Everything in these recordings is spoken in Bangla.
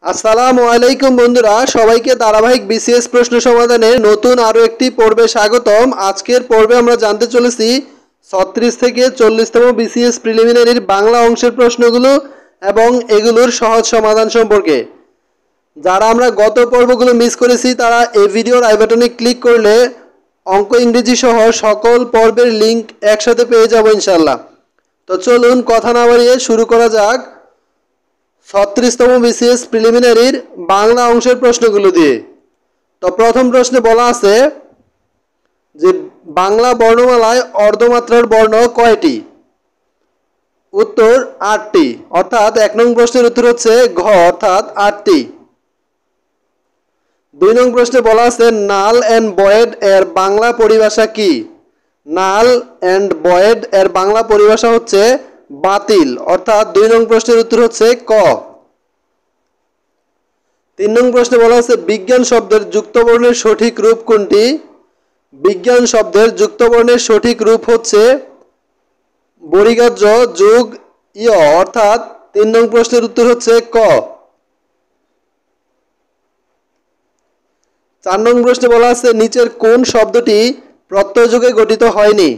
আসসালামু আলাইকুম বন্ধুরা, সবাইকে ধারাবাহিক বিসিএস প্রশ্ন সমাধানের নতুন আরও একটি পর্বে স্বাগতম। আজকের পর্বে আমরা জানতে চলেছি 36 থেকে 40তম বিসিএস প্রিলিমিনারির বাংলা অংশের প্রশ্নগুলো এবং এগুলোর সহজ সমাধান সম্পর্কে। যারা আমরা গত পর্বগুলো মিস করেছি তারা এই ভিডিওর আই বাটনে ক্লিক করলে অঙ্ক ইংরেজি সহ সকল পর্বের লিঙ্ক একসাথে পেয়ে যাব ইনশাল্লাহ। তো চলুন কথা না বাড়িয়ে শুরু করা যাক 36তম বিসিএস প্রিলিমিনারির বাংলা অংশের প্রশ্নগুলো দিয়ে। তো প্রথম প্রশ্নে বলা আছে যে বাংলা বর্ণমালায় অর্ধমাত্রার বর্ণ কয়টি? উত্তর 8টি, অর্থাৎ 1 নং প্রশ্নের উত্তর হচ্ছে ঘ, অর্থাৎ 8টি। 2 নং প্রশ্নে বলা আছে নাল অ্যান্ড ভয়েড এর বাংলা পরিভাষা কি? নাল অ্যান্ড ভয়েড এর বাংলা পরিভাষা হচ্ছে বাতিল, অর্থাৎ 2 নং প্রশ্নের উত্তর হচ্ছে ক। 3 নং প্রশ্নে বলা আছে বিজ্ঞান শব্দের যুক্তবর্ণের সঠিক রূপ কোনটি? বিজ্ঞান শব্দের যুক্তবর্ণের সঠিক রূপ হচ্ছে বর্গীয় যোগ ইয়, অর্থাৎ 3 নং প্রশ্নের উত্তর হচ্ছে ক। 4 নং প্রশ্নে বলা আছে নিচের কোন শব্দটি প্রত্যয়যোগে গঠিত হয়নি?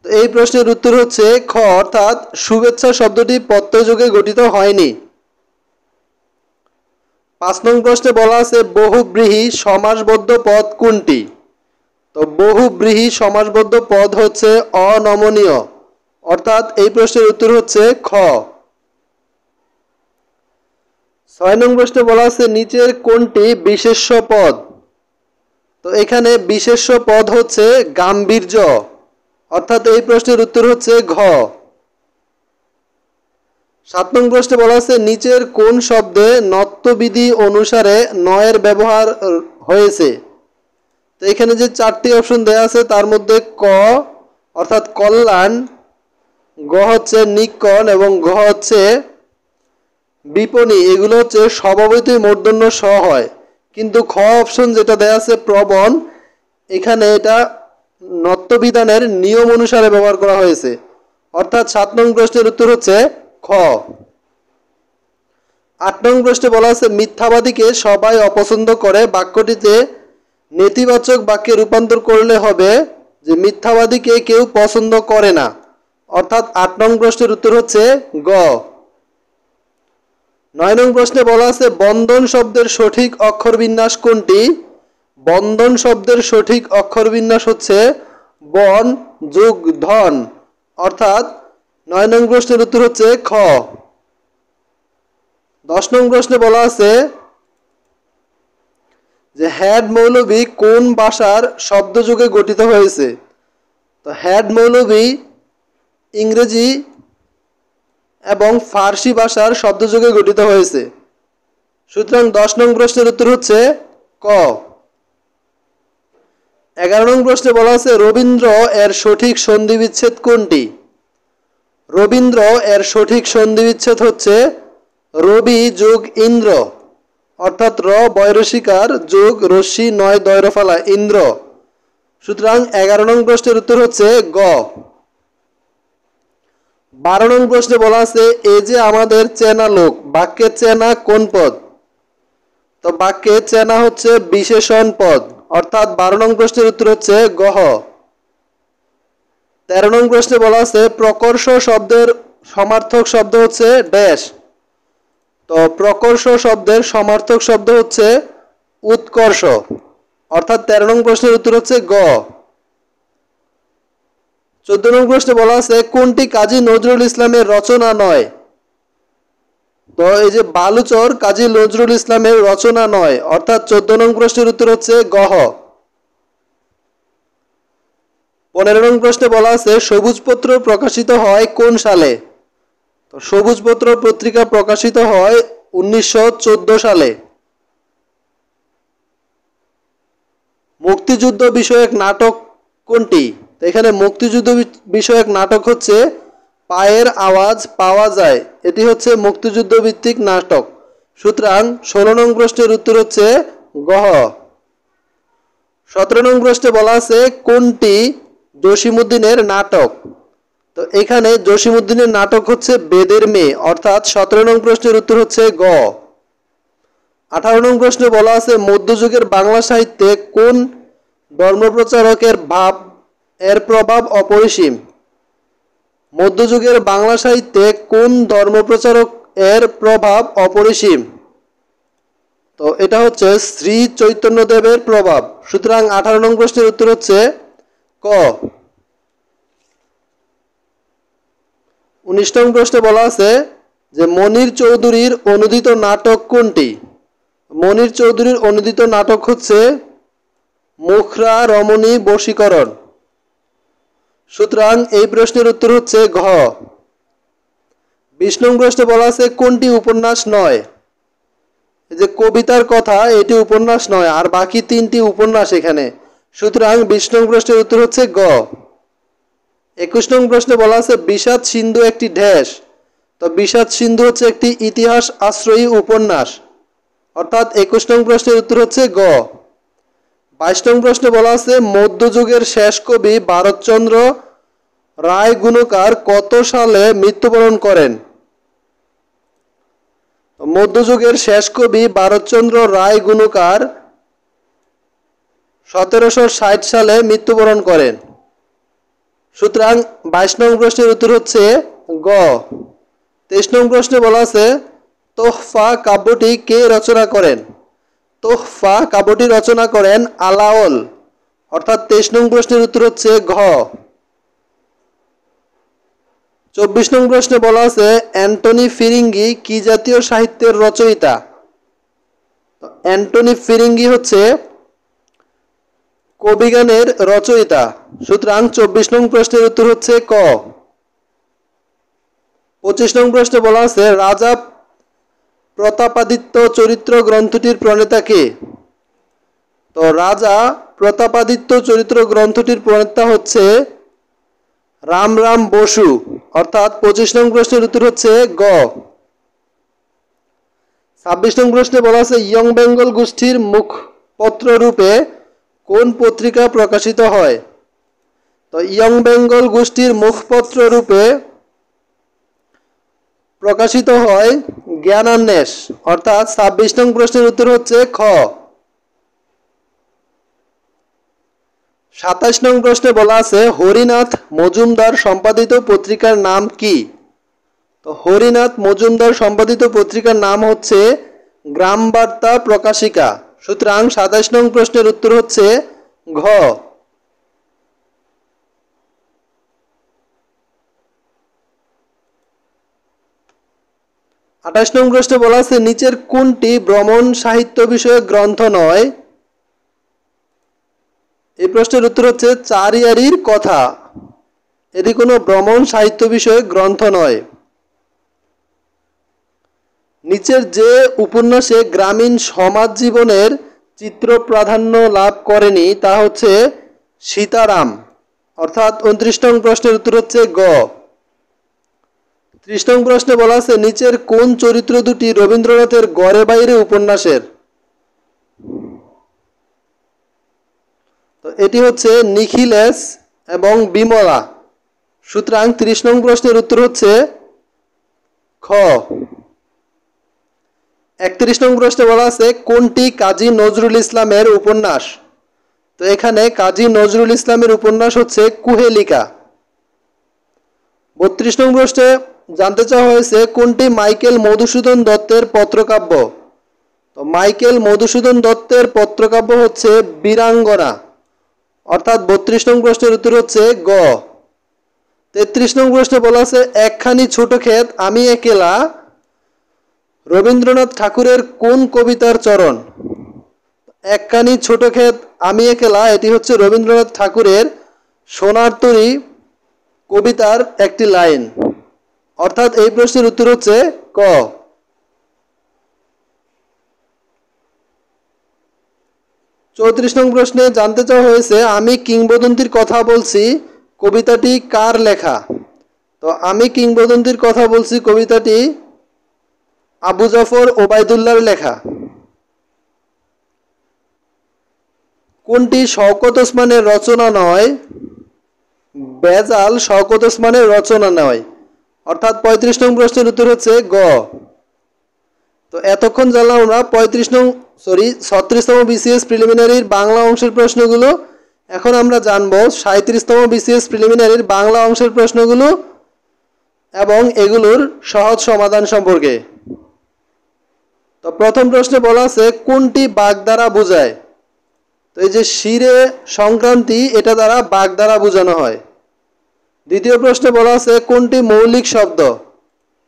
এই প্রশ্নের উত্তর হচ্ছে খ, অর্থাৎ শুভেচ্ছা শব্দটি প্রত্যয়যোগে গঠিত হয়নি। 5 নং প্রশ্নে বলা আছে বহুব্রীহি সমাসবদ্ধ পদ কোনটি? তো বহুব্রীহি সমাসবদ্ধ পদ হচ্ছে অনমনীয়, অর্থাৎ এই প্রশ্নের উত্তর হচ্ছে খ। 6 নং প্রশ্নে বলা আছে নিচের কোনটি বিশেষ্য পদ? তো এখানে বিশেষ্য পদ হচ্ছে গাম্ভীর্য, অর্থাৎ এই প্রশ্নের উত্তর হচ্ছে ঘ। 7 নং প্রশ্নে বলা আছে নিচের কোন শব্দে নত্যবিধি অনুসারে নয়ের ব্যবহার হয়েছে? তো এখানে যে 4টি অপশন দেওয়া আছে তার মধ্যে ক অর্থাৎ কল্যাণ, গ হচ্ছে নিকন এবং ঘ হচ্ছে বিপণী, এগুলো হচ্ছে স্বভাবতই মূর্ধন্য স হয়। কিন্তু খ অপশন যেটা দেওয়া আছে প্রবণ, এখানে এটা নত্যবিধানের নিয়ম অনুসারে ব্যবহার করা হয়েছে, অর্থাৎ 7 নং প্রশ্নের উত্তর হচ্ছে খ। 8 নং প্রশ্নে বলা আছে মিথ্যাবাদীকে সবাই অপছন্দ করে বাক্যটিতে নেতিবাচক বাক্যে রূপান্তর করলে হবে যে মিথ্যাবাদীকে কেউ পছন্দ করে না, অর্থাৎ 8 নং প্রশ্নের উত্তর হচ্ছে গ। 9 নং প্রশ্নে বলা আছে বন্ধন শব্দের সঠিক অক্ষর বিন্যাস কোনটি? বন্ধন শব্দের সঠিক অক্ষর বিন্যাস হচ্ছে বন যোগ ধন, অর্থাৎ 9 নং প্রশ্নের উত্তর হচ্ছে খ। 10 নং প্রশ্নে বলা আছে যে হ্যাড মৌলবী কোন ভাষার শব্দযুগে গঠিত হয়েছে? তো হ্যাড মৌলবী ইংরেজি এবং ফার্সি ভাষার শব্দযুগে গঠিত হয়েছে, সুতরাং 10 নং প্রশ্নের উত্তর হচ্ছে ক। 11 নং প্রশ্নে বলা আছে রবীন্দ্র এর সঠিক সন্ধি বিচ্ছেদ কোনটি? রবীন্দ্র এর সঠিক সন্ধি বিচ্ছেদ হচ্ছে রবি যোগ ইন্দ্র, অর্থাৎ র বয়রসিকার যোগ রশ্মি নয় দয়রফালা ইন্দ্র, সুতরাং 11 নং প্রশ্নের উত্তর হচ্ছে গ। 12 নং প্রশ্নে বলা আছে এই যে আমাদের চেনা লোক বাক্যে চেনা কোন পদ? তো বাক্যে চেনা হচ্ছে বিশেষণ পদ, অর্থাৎ 12 নং প্রশ্নের উত্তর হচ্ছে গহ। 13 নং প্রশ্নে বলা আছে প্রকর্ষ শব্দের সমার্থক শব্দ হচ্ছে ড্যাশ। তো প্রকর্ষ শব্দের সমার্থক শব্দ হচ্ছে উৎকর্ষ, অর্থাৎ 13 নং প্রশ্নের উত্তর হচ্ছে গ। 14 নং প্রশ্নে বলা আছে কোনটি কাজী নজরুল ইসলামের রচনা নয়? তো এই যে বালুচর কাজী নজরুল ইসলামের রচনা নয়, অর্থাৎ 14 নং প্রশ্নের উত্তর হচ্ছে গহ। 15 নং প্রশ্নে বলা আছে সবুজপত্র প্রকাশিত হয় কোন সালে? তো সবুজপত্র পত্রিকা প্রকাশিত হয় 1914 সালে। মুক্তিযুদ্ধ বিষয়ক নাটক কোনটি? তো এখানে মুক্তিযুদ্ধ বিষয়ক নাটক হচ্ছে পায়ের আওয়াজ পাওয়া যায়, এটি হচ্ছে মুক্তিযুদ্ধ ভিত্তিক নাটক, সুতরাং 16 নং প্রশ্নের উত্তর হচ্ছে গহ। 17 নং প্রশ্নে বলা আছে কোনটি জসিমউদ্দিনের নাটক? তো এখানে জসিমউদ্দিনের নাটক হচ্ছে বেদের মেয়ে, অর্থাৎ 17 নং প্রশ্নের উত্তর হচ্ছে গ। 18 নং প্রশ্নে বলা আছে মধ্যযুগের বাংলা সাহিত্যে কোন ধর্মপ্রচারকের প্রভাব অপরিসীম। মধ্যযুগের বাংলা সাহিত্যে কোন ধর্মপ্রচারক এর প্রভাব অপরিসীম। তো এটা হচ্ছে শ্রী চৈতন্যদেবের প্রভাব। সুতরাং 18 নং প্রশ্নের উত্তর হচ্ছে ক। 19 নং প্রশ্নে বলা আছে যে মনির চৌধুরীর অনুদিত নাটক কোনটি। মনির চৌধুরীর অনুদিত নাটক হচ্ছে মুখরা রমণী বশীকরণ। সুতরাং এই প্রশ্নের উত্তর হচ্ছে ঘ। 20 নং প্রশ্নে বলা আছে কোনটি উপন্যাস নয়। এই যে কবিতার কথা এটি উপন্যাস নয়, আর বাকি তিনটি উপন্যাস এখানে। সুতরাং 20 নং প্রশ্নের উত্তর হচ্ছে গ। 21 নং প্রশ্নে বলা আছে বিষাদ সিন্ধু একটি ড্যাশ। তো বিষাদ সিন্ধু হচ্ছে একটি ইতিহাস আশ্রয়ী উপন্যাস, অর্থাৎ 21 নং প্রশ্নের উত্তর হচ্ছে গ। 22 নং প্রশ্নে বলা আছে মধ্যযুগের শেষ কবি ভারতচন্দ্র রায় গুণকার কত সালে মৃত্যুবরণ করেন। মধ্যযুগের শেষ কবি ভারতচন্দ্র রায় গুণকার 1760 সালে মৃত্যুবরণ করেন। সুতরাং 22 নং প্রশ্নের উত্তর হচ্ছে গ। 23 নং প্রশ্নে বলা আছে তোহফা কাব্যটি কে রচনা করেন। তোহফা কাব্যটি রচনা করেন আলাওল, অর্থাৎ 23 নং প্রশ্নের উত্তর হচ্ছে ঘ। 24 নং প্রশ্নে বলা আছে অ্যান্টনি ফিরিঙ্গি কি জাতীয় সাহিত্যের রচয়িতা। অ্যান্টনি ফিরিঙ্গি হচ্ছে কবিগানের রচয়িতা। সুতরাং 24 নং প্রশ্নের উত্তর হচ্ছে ক। 25 নং প্রশ্নে বলা আছে রাজা প্রতাপাদিত্য চরিত্র গ্রন্থটির প্রণেতা কে। তো রাজা প্রতাপাদিত্য চরিত্র গ্রন্থটির প্রণেতা হচ্ছে রামরাম বসু, অর্থাৎ 25 নং প্রশ্নের উত্তর হচ্ছে গ। 26 নং প্রশ্নে বলা আছে ইয়ং বেঙ্গল গোষ্ঠীর মুখপত্র রূপে কোন পত্রিকা প্রকাশিত হয়। তো ইয়ং বেঙ্গল গোষ্ঠীর মুখপত্র রূপে প্রকাশিত হয় জ্ঞানান্বেষ, অর্থাৎ 26 নং প্রশ্নের উত্তর হচ্ছে খ। 27 নং প্রশ্নে বলা আছে হরিনাথ মজুমদার সম্পাদিত পত্রিকার নাম কি। তো হরিনাথ মজুমদার সম্পাদিত পত্রিকার নাম হচ্ছে গ্রামবার্তা প্রকাশিকা। সুতরাং 27 নং প্রশ্নের উত্তর হচ্ছে ঘ। 28 নং প্রশ্নে বলা আছে নিচের কোনটি ভ্রমণ সাহিত্য বিষয়ক গ্রন্থ নয়। এই প্রশ্নের উত্তর হচ্ছে চারিয়ারির কথা, এটি কোনো ভ্রমণ সাহিত্য বিষয়ক গ্রন্থ নয়। নিচের যে উপন্যাসে গ্রামীণ সমাজ জীবনের চিত্র প্রাধান্য লাভ করেনি তা হচ্ছে সীতারাম, অর্থাৎ 29 নং প্রশ্নের উত্তর হচ্ছে গ। 30 নং প্রশ্নে বলা আছে নিচের কোন চরিত্র দুটি রবীন্দ্রনাথের ঘরে বাইরে উপন্যাসের। তো এটি হচ্ছে নিখিলেশ এবং বিমলা। সুতরাং 30 নং প্রশ্নের উত্তর হচ্ছে খ। 31 নং প্রশ্নে বলা আছে কোনটি কাজী নজরুল ইসলামের উপন্যাস। তো এখানে কাজী নজরুল ইসলামের উপন্যাস হচ্ছে কুহেলিকা। 32 নং প্রশ্নে জানতে চাওয়া হয়েছে কোনটি মাইকেল মধুসূদন দত্তের পত্রকাব্য। তো মাইকেল মধুসূদন দত্তের পত্রকাব্য হচ্ছে বীরাঙ্গনা, অর্থাৎ 32 নং প্রশ্নের উত্তর হচ্ছে গ। 33 নং প্রশ্নে বলা আছে একখানি ছোট ক্ষেত আমি একেলা রবীন্দ্রনাথ ঠাকুরের কোন কবিতার চরণ। একখানি ছোট ক্ষেত আমি একেলা এটি হচ্ছে রবীন্দ্রনাথ ঠাকুরের সোনার তরী কবিতার একটি লাইন, অর্থাৎ এই প্রশ্নের উত্তর হচ্ছে ক। 34 নং প্রশ্নে জানতে চাওয়া হয়েছে আমি কিংবদন্তির কথা বলছি কবিতাটি কার লেখা। তো আমি কিংবদন্তির কথা বলছি কবিতাটি আবু জাফর ওবায়দুল্লাহর লেখা। কোনটি শওকত ওসমানের রচনা নয়। বেজাল শওকত ওসমানের রচনা নয়। অর্থাৎ 35 নং প্রশ্নের উত্তর হচ্ছে গ। তো এতক্ষণ জানলাম আমরা 36তম বিসিএস প্রিলিমিনারির বাংলা অংশের প্রশ্নগুলো। এখন আমরা জানবো 37তম বিসিএস প্রিলিমিনারির বাংলা অংশের প্রশ্নগুলো এবং এগুলোর সহজ সমাধান সম্পর্কে। তো প্রথম প্রশ্নে বলা আছে কোনটি বাগ দ্বারা বোঝায়? তো এই যে শিরে সংক্রান্তি, এটা দ্বারা বাগ দ্বারা বোঝানো হয়। দ্বিতীয় প্রশ্নে বলা আছে কোনটি মৌলিক শব্দ?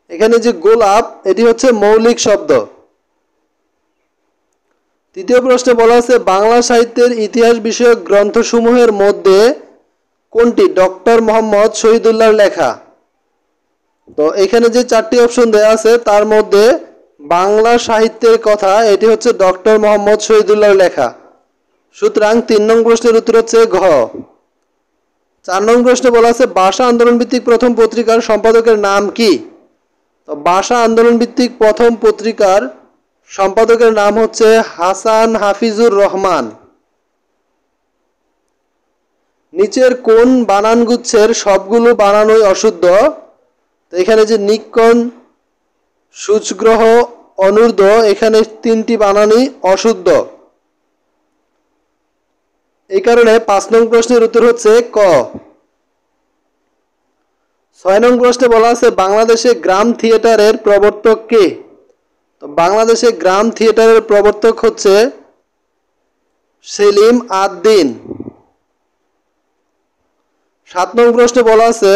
এখানে যে গোলাপ, এটি হচ্ছে মৌলিক শব্দ। তৃতীয় প্রশ্নে বলা আছে বাংলা সাহিত্যের ইতিহাস বিষয়ক গ্রন্থসমূহের মধ্যে কোনটি ডক্টর মোহাম্মদ শহীদুল্লাহর লেখা? তো এখানে যে 4টি অপশন দেওয়া আছে তার মধ্যে বাংলা সাহিত্যের কথা, এটি হচ্ছে ডক্টর মোহাম্মদ শহীদুল্লাহর লেখা। সুতরাং 3 নং প্রশ্নের উত্তর হচ্ছে ঘ। 4 নং প্রশ্নে বলা আছে ভাষা আন্দোলন ভিত্তিক প্রথম পত্রিকার সম্পাদকের নাম কি? তো ভাষা আন্দোলন ভিত্তিক প্রথম পত্রিকার সম্পাদকের নাম হচ্ছে হাসান হাফিজুর রহমান। নিচের কোন বানানগুচ্ছের সবগুলো বানানই অশুদ্ধ? তো এখানে যে নিক্কণ, সূচগ্রহ, অনূর্ধ্ব, এখানে 3টি বানানই অশুদ্ধ। এই কারণে 5 নং প্রশ্নের উত্তর হচ্ছে ক। 6 নং প্রশ্নে বলা আছে বাংলাদেশে গ্রাম থিয়েটারের প্রবর্তক কে? তো বাংলাদেশে গ্রাম থিয়েটারের প্রবর্তক হচ্ছে সেলিম আদ-দ্বীন। 7 নং প্রশ্নে বলা আছে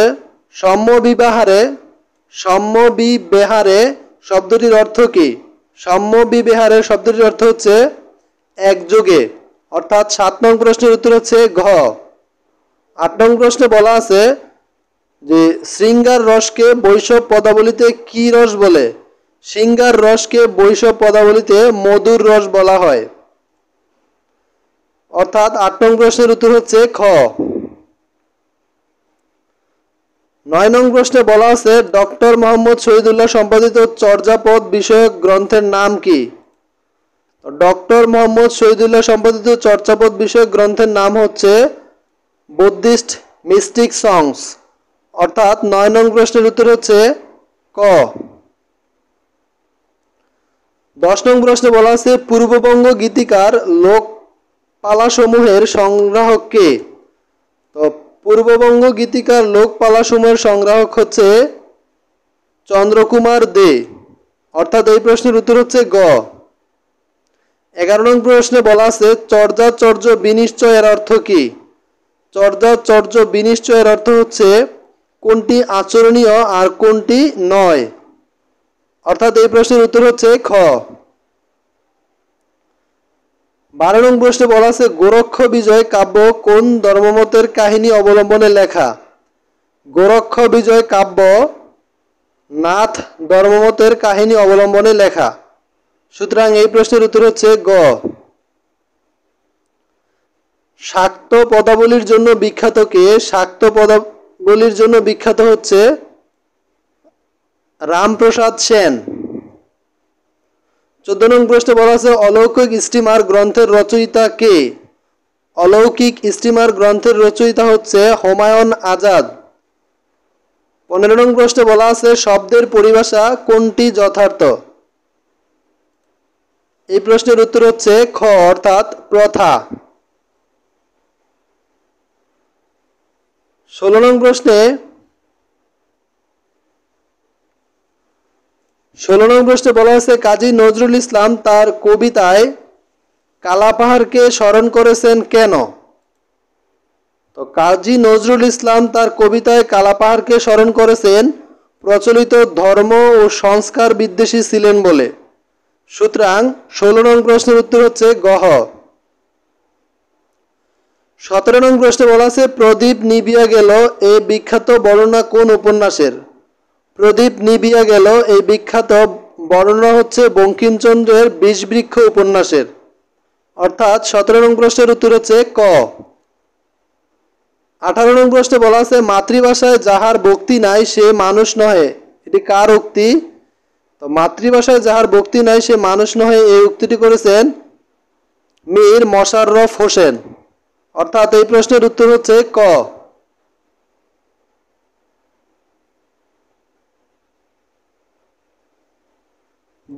সম্যবিবেহারে শব্দটির অর্থ কি? সম্যবিবেহারে শব্দটির অর্থ হচ্ছে একযোগে। অর্থাৎ 7 নং প্রশ্নের উত্তর হচ্ছে ঘ। 8 নং প্রশ্নে বলা আছে যে শৃঙ্গার রসকে বৈষব পদাবলিতে কি রস বলে? শৃঙ্গার রসকে বৈষব পদাবলিতে মধুর রস বলা হয়। অর্থাৎ 8 নং প্রশ্নের উত্তর হচ্ছে খ। 9 নং প্রশ্নে বলা আছে ডক্টর মোহাম্মদ শহীদুল্লাহ সম্পাদিত চর্যাপদ বিষয়ক গ্রন্থের নাম কি? ডক্টর মোহাম্মদ শহীদুল্লাহ সম্পাদিত চর্যাপদ বিষয়ক গ্রন্থের নাম হচ্ছে বুদ্ধিস্ট মিস্টিক সংস। অর্থাৎ 9 নং প্রশ্নের উত্তর হচ্ছে ক। 10 নং প্রশ্নে বলা আছে পূর্ববঙ্গ গীতিকার লোকপালাসমূহের সংগ্রাহক কে? তো পূর্ববঙ্গ গীতিকার লোকপালাসমূহের সংগ্রাহক হচ্ছে চন্দ্রকুমার দে। অর্থাৎ এই প্রশ্নের উত্তর হচ্ছে গ। 11 নং প্রশ্নে বলা আছে চর্যাচর্য বিনিশ্চয়ের অর্থ কি? চর্যাচর্য বিনিশ্চয়ের অর্থ হচ্ছে কোনটি আচরণীয় আর কোনটি নয়। অর্থাৎ এই প্রশ্নের উত্তর হচ্ছে খ। 12 নং প্রশ্নে বলা আছে গোরক্ষ বিজয় কাব্য কোন ধর্মমতের কাহিনী অবলম্বনে লেখা? গোরক্ষ বিজয় কাব্য নাথ ধর্মমতের কাহিনী অবলম্বনে লেখা। সুতরাং এই প্রশ্নের উত্তর হচ্ছে গ। শাক্ত পদাবলীর জন্য বিখ্যাত কে? শাক্ত পদাবলীর জন্য বিখ্যাত হচ্ছে রামপ্রসাদ সেন। 14 নং প্রশ্নে বলা আছে অলৌকিক স্টিমার গ্রন্থের রচয়িতা কে? অলৌকিক স্টিমার গ্রন্থের রচয়িতা হচ্ছে হুমায়ুন আজাদ। 15 নং প্রশ্নে বলা আছে শব্দের পরিভাষা কোনটি যথার্থ? এই প্রশ্নের উত্তর হচ্ছে খ, অর্থাৎ প্রথা। 16 নং প্রশ্নে বলা আছে কাজী নজরুল ইসলাম তার কবিতায় কালাপাহাড়কে স্মরণ করেছেন কেন? তো কাজী নজরুল ইসলাম তার কবিতায় কালাপাহাড়কে স্মরণ করেছেন প্রচলিত ধর্ম ও সংস্কার বিদ্বেষী ছিলেন বলে। সুতরাং 16 নং প্রশ্নের উত্তর হচ্ছে গহ। 17 নং প্রশ্নে বলা আছে প্রদীপ নিভিয়া গেল এই বিখ্যাত বর্ণনা কোন উপন্যাসের? প্রদীপ নিভিয়া গেল এই বিখ্যাত বর্ণনা হচ্ছে বঙ্কিমচন্দ্রের বিষবৃক্ষ উপন্যাসের। অর্থাৎ 17 নং প্রশ্নের উত্তর হচ্ছে ক। 18 নং প্রশ্নে বলা আছে মাতৃভাষায় যাহার ভক্তি নাই সে মানুষ নহে, এটি কার উক্তি? তো মাতৃভাষায় যাহার ভক্তি নাই সে মানুষ নহে এই উক্তিটি করেছেন মীর মশাররফ হোসেন। অর্থাৎ এই প্রশ্নের উত্তর হচ্ছে ক।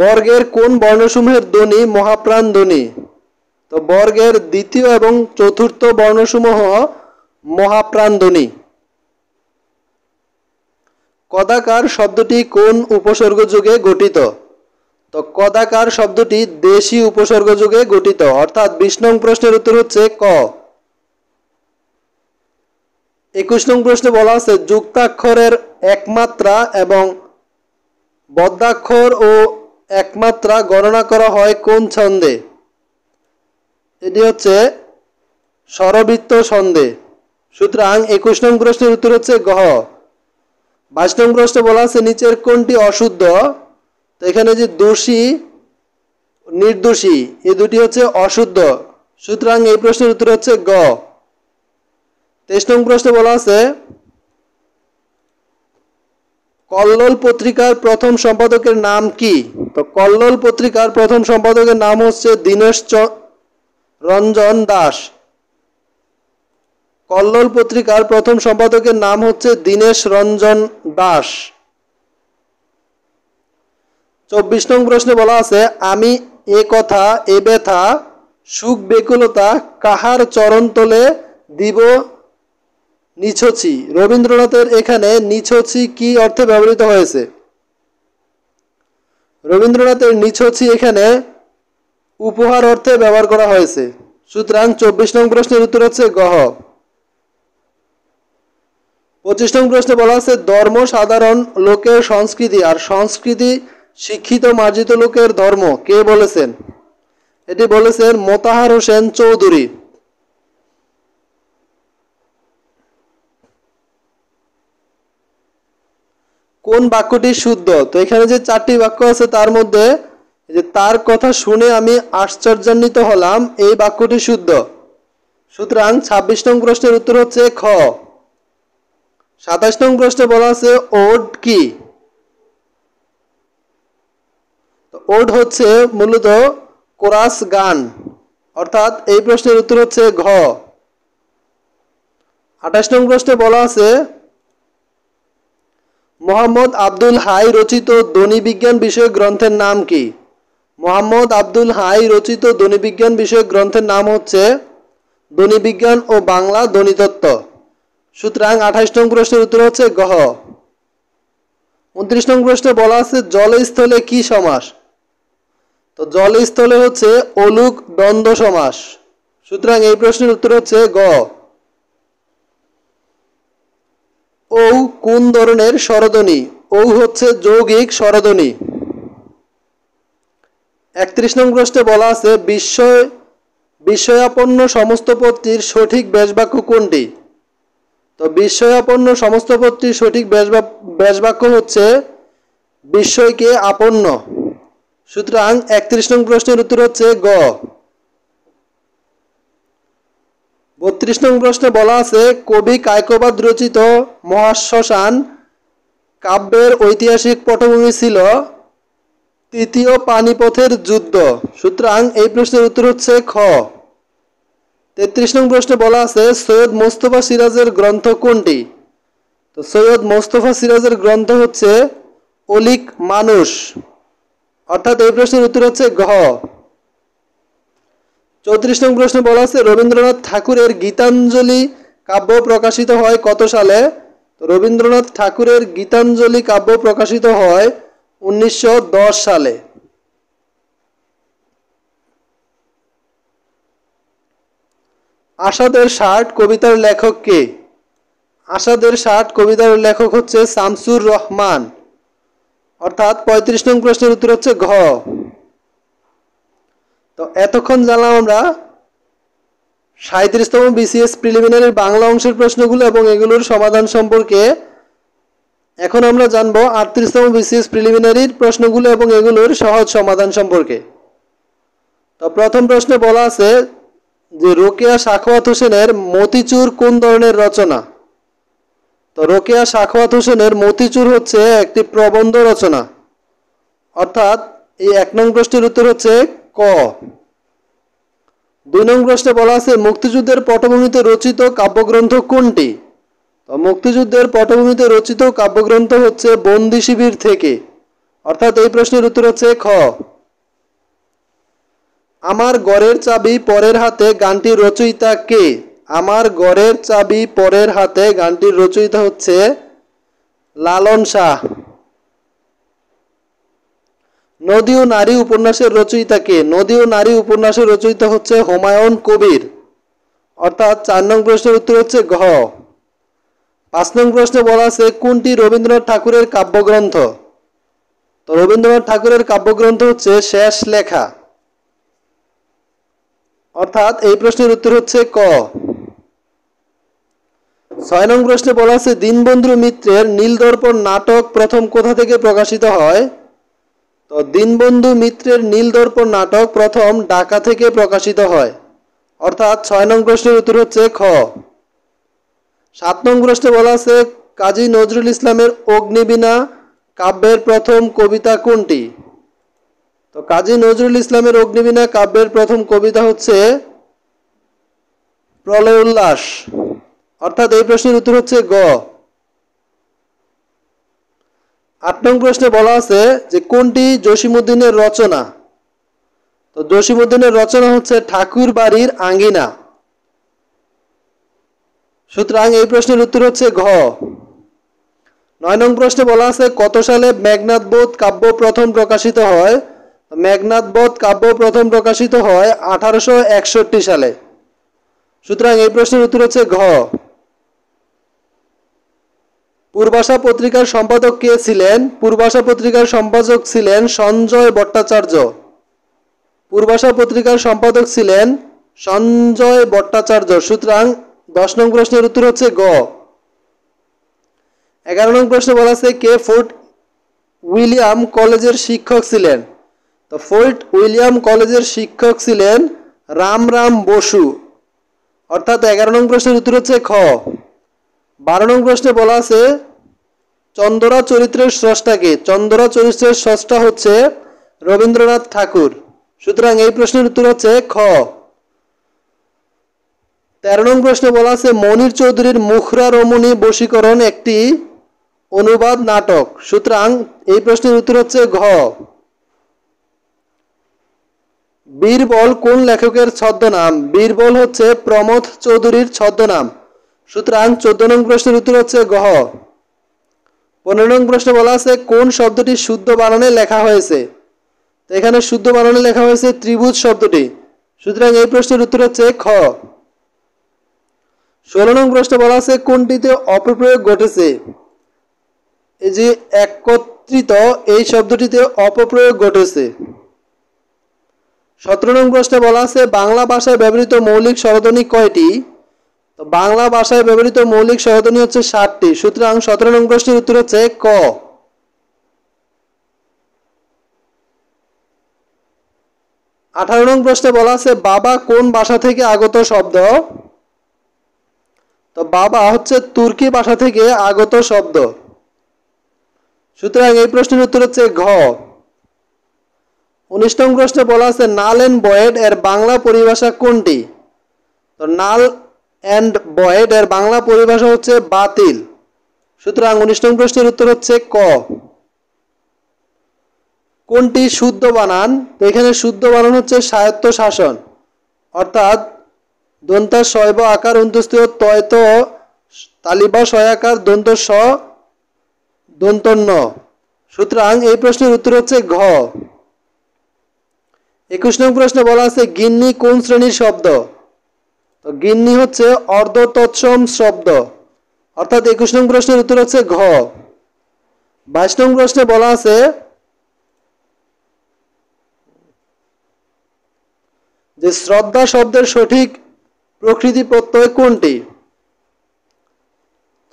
বর্গের কোন বর্ণসমূহের ধ্বনি মহাপ্রাণ ধ্বনি? তো বর্গের দ্বিতীয় এবং চতুর্থ বর্ণসমূহ মহাপ্রাণ ধ্বনি। কদাকার শব্দটি কোন উপসর্গ যুগে গঠিত? তো কদাকার শব্দটি দেশি উপসর্গ যুগে গঠিত, অর্থাৎ 20 নং প্রশ্নের উত্তর হচ্ছে ক। 21 নং প্রশ্নে বলা আছে যুক্তাক্ষরের একমাত্রা এবং বদ্যাক্ষর ও একমাত্রা গণনা করা হয় কোন ছন্দে? এটি হচ্ছে স্বরবৃত্ত ছন্দে। সুতরাং 21 নং প্রশ্নের উত্তর হচ্ছে গ। 22 নং প্রশ্নে বলা আছে নিচের কোনটি অশুদ্ধ? তো এখানে যে দোষী নির্দোষী এই দুটি হচ্ছে অশুদ্ধ, সুতরাং এই প্রশ্নের উত্তর হচ্ছে গ। 23 নং প্রশ্নে বলা আছে কল্লোল পত্রিকার প্রথম সম্পাদকের নাম কি? তো কল্লোল পত্রিকার প্রথম সম্পাদকের নাম হচ্ছে দীনেশ রঞ্জন দাস। কল্লোল পত্রিকার প্রথম সম্পাদকের নাম হচ্ছে দীনেশ রঞ্জন দাস। 24 নং প্রশ্নে বলা আছে আমি এ কথা এ ব্যথা সুখ বেকুলতা কাহার চরণ তলে দিব নিছছি। রবীন্দ্রনাথের এখানে নিছছি কি অর্থে ব্যবহৃত হয়েছে? রবীন্দ্রনাথের নিছছি এখানে উপহার অর্থে ব্যবহার করা হয়েছে, সুতরাং 24 নং প্রশ্নের উত্তর হচ্ছে গ। 25 নং প্রশ্নে বলা আছে ধর্ম সাধারণ লোকের সংস্কৃতি আর সংস্কৃতি শিক্ষিত মার্জিত লোকের ধর্ম কে বলেছেন? এটি বলেছেন মোতাহার হোসেন চৌধুরী। কোন বাক্যটি শুদ্ধ? তো এখানে যে 4টি বাক্য আছে তার মধ্যে যে তার কথা শুনে আমি আশ্চর্যান্বিত হলাম এই বাক্যটি শুদ্ধ, সুতরাং 26 নং প্রশ্নের উত্তর হচ্ছে খ। 27 নং প্রশ্নে বলা আছে ওড কি? ওড হচ্ছে মূলত কোরাস গান, অর্থাৎ এই প্রশ্নের উত্তর হচ্ছে ঘ। 28 নং প্রশ্নে বলা আছে মোহাম্মদ আব্দুল হাই রচিত ধ্বনিবিজ্ঞান বিষয়ক গ্রন্থের নাম কি? মোহাম্মদ আব্দুল হাই রচিত ধ্বনিবিজ্ঞান বিষয়ক গ্রন্থের নাম হচ্ছে ধ্বনিবিজ্ঞান ও বাংলা ধ্বনিতত্ত্ব, সুতরাং 28 নং প্রশ্নের উত্তর হচ্ছে গ। 29 নং প্রশ্নে বলা আছে জলস্থলে কি সমাস? তো জলস্থলে হচ্ছে অলুক দ্বন্দ্ব সমাস, সুতরাং এই প্রশ্নের উত্তর হচ্ছে গ। ঔ কোন ধরনের স্বরধ্বনি? ঔ হচ্ছে যৌগিক স্বরধ্বনি। 31 নং প্রশ্নে বলা আছে বিস্ময়াপন্ন সমস্ত পদটির সঠিক ব্যাসবাক্য কোনটি? তো বিস্ময়াপন্ন সমস্ত পদটির সঠিক ব্যাসবাক্য হচ্ছে বিস্ময়কে আপন্ন, সুতরাং 31 নং প্রশ্নের উত্তর হচ্ছে গ। 32 নং প্রশ্নে বলা আছে কবি কায়কোবাদ রচিত মহাশ্মশান কাব্যের ঐতিহাসিক পটভূমি ছিল তৃতীয় পানিপথের যুদ্ধ, সুতরাং এই প্রশ্নের উত্তর হচ্ছে খ। 33 নং প্রশ্নে বলা আছে সৈয়দ মোস্তফা সিরাজের গ্রন্থ কোনটি? তো সৈয়দ মোস্তফা সিরাজের গ্রন্থ হচ্ছে অলিক মানুষ, অর্থাৎ এই প্রশ্নের উত্তর হচ্ছে ঘ। 34 নং প্রশ্নে বলা আছে রবীন্দ্রনাথ ঠাকুরের গীতাঞ্জলি কাব্য প্রকাশিত হয় কত সালে? তো রবীন্দ্রনাথ ঠাকুরের গীতাঞ্জলি কাব্য প্রকাশিত হয় 1910 সালে। আসাদের 60 কবিতার লেখক কে? আসাদের 60 কবিতার লেখক হচ্ছে শামসুর রহমান, অর্থাৎ 35 নং প্রশ্নের উত্তর হচ্ছে ঘ। তো এতক্ষণ জানলাম আমরা 37তম বিসিএস প্রিলিমিনারির বাংলা অংশের প্রশ্নগুলো এবং এগুলোর সমাধান সম্পর্কে। এখন আমরা জানব 38তম বিসিএস প্রিলিমিনারির প্রশ্নগুলো এবং এগুলোর সহজ সমাধান সম্পর্কে। তো প্রথম প্রশ্নে বলা আছে যে রোকেয়া সাখাওয়াত হোসেনের মতিচুর কোন ধরনের রচনা? তো রোকেয়া সাখাওয়াত হোসেনের মতিচুর হচ্ছে একটি প্রবন্ধ রচনা, অর্থাৎ এই 1 নং প্রশ্নের উত্তর হচ্ছে ক। 2 নং প্রশ্নে বলা আছে মুক্তিযুদ্ধের পটভূমিতে রচিত কাব্যগ্রন্থ কোনটি? তো মুক্তিযুদ্ধের পটভূমিতে রচিত কাব্যগ্রন্থ হচ্ছে বন্দি শিবির থেকে, অর্থাৎ এই প্রশ্নের উত্তর হচ্ছে খ। আমার ঘরের চাবি পরের হাতে গানটির রচয়িতা কে? আমার ঘরের চাবি পরের হাতে গানটির রচয়িতা হচ্ছে লালন শাহ। নদী ও নারী উপন্যাসের রচয়িতা কে? নদী ও নারী উপন্যাসের রচয়িতা হচ্ছে হুমায়ুন কবির। অর্থাৎ 4 নং প্রশ্নের উত্তর হচ্ছে ঘ। 5 নং প্রশ্নে বলা আছে কোনটি রবীন্দ্রনাথ ঠাকুরের কাব্যগ্রন্থ? তো রবীন্দ্রনাথ ঠাকুরের কাব্যগ্রন্থ হচ্ছে শেষ লেখা। অর্থাৎ এই প্রশ্নের উত্তর হচ্ছে ক। 6 নং প্রশ্নে বলা আছে দীনবন্ধু মিত্রের নীলদর্পণ নাটক প্রথম কোথা থেকে প্রকাশিত হয়? তো দীনবন্ধু মিত্রের নীলদর্পণ নাটক প্রথম ঢাকা থেকে প্রকাশিত হয়। অর্থাৎ 6 নং প্রশ্নের উত্তর হচ্ছে খ। 7 নং প্রশ্নে বলা আছে কাজী নজরুল ইসলামের অগ্নিবীণা কাব্যের প্রথম কবিতা কোনটি? তো কাজী নজরুল ইসলামের অগ্নিবীণা কাব্যের প্রথম কবিতা হচ্ছে প্রলয় উল্লাস। অর্থাৎ এই প্রশ্নের উত্তর হচ্ছে গ। 8 নং প্রশ্নে বলা আছে যে কোনটি জসিমউদ্দিনের রচনা? তো জসিমউদ্দিনের রচনা হচ্ছে ঠাকুর বাড়ির আঙ্গিনা। সুতরাং এই প্রশ্নের উত্তর হচ্ছে ঘ। 9 নং প্রশ্নে বলা আছে কত সালে মেঘনাদ বধ কাব্য প্রথম প্রকাশিত হয়? মেঘনাদ বধ কাব্য প্রথম প্রকাশিত হয় 1861 সালে। সুতরাং এই প্রশ্নের উত্তর হচ্ছে ঘ। পূর্বাশা পত্রিকার সম্পাদক কে ছিলেন? পূর্বাশা পত্রিকার সম্পাদক ছিলেন সঞ্জয় ভট্টাচার্য। পূর্বাশা পত্রিকার সম্পাদক ছিলেন সঞ্জয় ভট্টাচার্য। সুতরাং 10 নং প্রশ্নের উত্তর হচ্ছে গ। 11 নং প্রশ্নে বলা আছে কে ফোর্ট উইলিয়াম কলেজের শিক্ষক ছিলেন? তো ফোর্ট উইলিয়াম কলেজের শিক্ষক ছিলেন রামরাম বসু। অর্থাৎ 11 নং প্রশ্নের উত্তর হচ্ছে খ। 12 নং প্রশ্নে বলা আছে চন্দরা চরিত্রের স্রষ্টা কে? চন্দরা চরিত্রের স্রষ্টা হচ্ছে রবীন্দ্রনাথ ঠাকুর। সুতরাং এই প্রশ্নের উত্তর হচ্ছে খ। 13 নং প্রশ্নে বলা আছে মনির চৌধুরীর মুখরা রমণী বশীকরণ একটি অনুবাদ নাটক। সুতরাং এই প্রশ্নের উত্তর হচ্ছে ঘ। বীরবল কোন লেখকের ছদ্মনাম? বীরবল হচ্ছে প্রমথ চৌধুরীর ছদ্মনাম। সুতরাং 14 নং প্রশ্নের উত্তর হচ্ছে ঘ। 15 নং প্রশ্নে বলা আছে কোন শব্দটি শুদ্ধ বানানে লেখা হয়েছে? তো এখানে শুদ্ধ বানানে লেখা হয়েছে ত্রিভুজ শব্দটি। সুতরাং এই প্রশ্নের উত্তর হচ্ছে খ। 16 নং প্রশ্নে বলা আছে কোনটিতে অপপ্রয়োগ ঘটেছে? এই যে একত্রিত এই শব্দটিতে অপপ্রয়োগ ঘটেছে। 17 নং প্রশ্নে বলা আছে বাংলা ভাষায় ব্যবহৃত মৌলিক স্বরধ্বনি কয়টি? তো বাংলা ভাষায় ব্যবহৃত মৌলিক স্বরধ্বনি হচ্ছে 60টি। সুতরাং 17 নং প্রশ্নের উত্তর হচ্ছে ক। 18 নং প্রশ্নে বলা আছে বাবা কোন ভাষা থেকে আগত শব্দ? তো বাবা হচ্ছে তুর্কি ভাষা থেকে আগত শব্দ। সুতরাং এই প্রশ্নের উত্তর হচ্ছে ঘ। 19 নং প্রশ্নে বলা আছে নাল এন্ড ভয়েড এর বাংলা পরিভাষা কোনটি? তো নাল এন্ড ভয়েড এর বাংলা পরিভাষা হচ্ছে বাতিল। সুতরাং 19 নং প্রশ্নের উত্তর হচ্ছে ক। কোনটি শুদ্ধ বানান? তো এখানে শুদ্ধ বানান হচ্ছে স্বায়ত্ত শাসন। অর্থাৎ দন্তা শয়ব আকার অন্তস্থীয় তয়ত তালিবা শয়াকার দন্ত স দন্তন্য। সুতরাং এই প্রশ্নের উত্তর হচ্ছে ঘ। 21 নং প্রশ্নে বলা আছে গিন্নি কোন শ্রেণীর শব্দ? তো গিন্নি হচ্ছে অর্ধ তৎসম শব্দ। অর্থাৎ 21 নং প্রশ্নের উত্তর হচ্ছে ঘ। 22 নং প্রশ্নে বলা আছে যে শ্রদ্ধা শব্দের সঠিক প্রকৃতি প্রত্যয় কোনটি?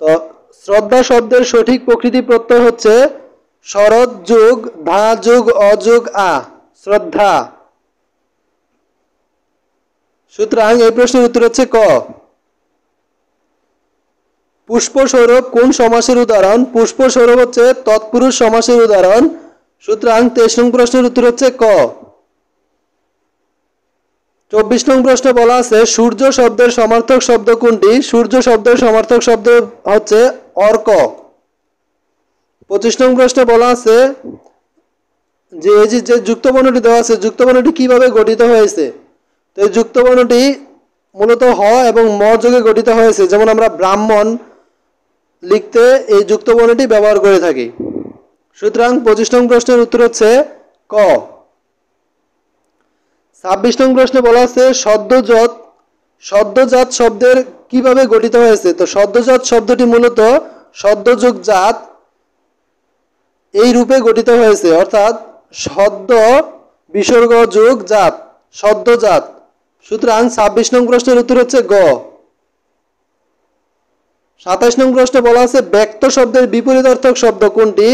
তো শ্রদ্ধা শব্দের সঠিক প্রকৃতি প্রত্যয় হচ্ছে শরৎ যোগ ধা যোগ অযোগ আ, শ্রদ্ধা। সুতরাং এই প্রশ্নের উত্তর হচ্ছে ক। পুষ্প সৌরভ কোন সমাসের উদাহরণ? পুষ্প সৌরভ হচ্ছে তৎপুরুষ সমাসের উদাহরণ। সুতরাং 23 নং প্রশ্নের উত্তর হচ্ছে ক। 24 নং প্রশ্নে বলা আছে সূর্য শব্দের সমার্থক শব্দ কোনটি? সূর্য শব্দের সমার্থক শব্দ হচ্ছে অর্ক। 25 নং প্রশ্নে বলা আছে যে এই যে যুক্ত বর্ণটি দেওয়া আছে, যুক্ত বর্ণটি কিভাবে গঠিত হয়েছে। তো এই যুক্ত বর্ণটি মূলত হ এবং ম যোগে গঠিত হয়েছে। যেমন আমরা ব্রাহ্মণ লিখতে এই যুক্ত বর্ণটি ব্যবহার করে থাকি। সুতরাং 25 নং প্রশ্নের উত্তর হচ্ছে ক। 26 নং প্রশ্নে বলা আছে সদ্যজাত শব্দের কিভাবে গঠিত হয়েছে। তো সদ্যজাত শব্দটি মূলত সদ্যযোগ জাত এই রূপে গঠিত হয়েছে, অর্থাৎ সদ্য বিসর্গ যোগ জাত, সদ্যজাত। সুতরাং 26 নং প্রশ্নের উত্তর হচ্ছে গ। 27 নং প্রশ্নে বলা আছে ব্যক্ত শব্দের বিপরীতার্থক শব্দ কোনটি।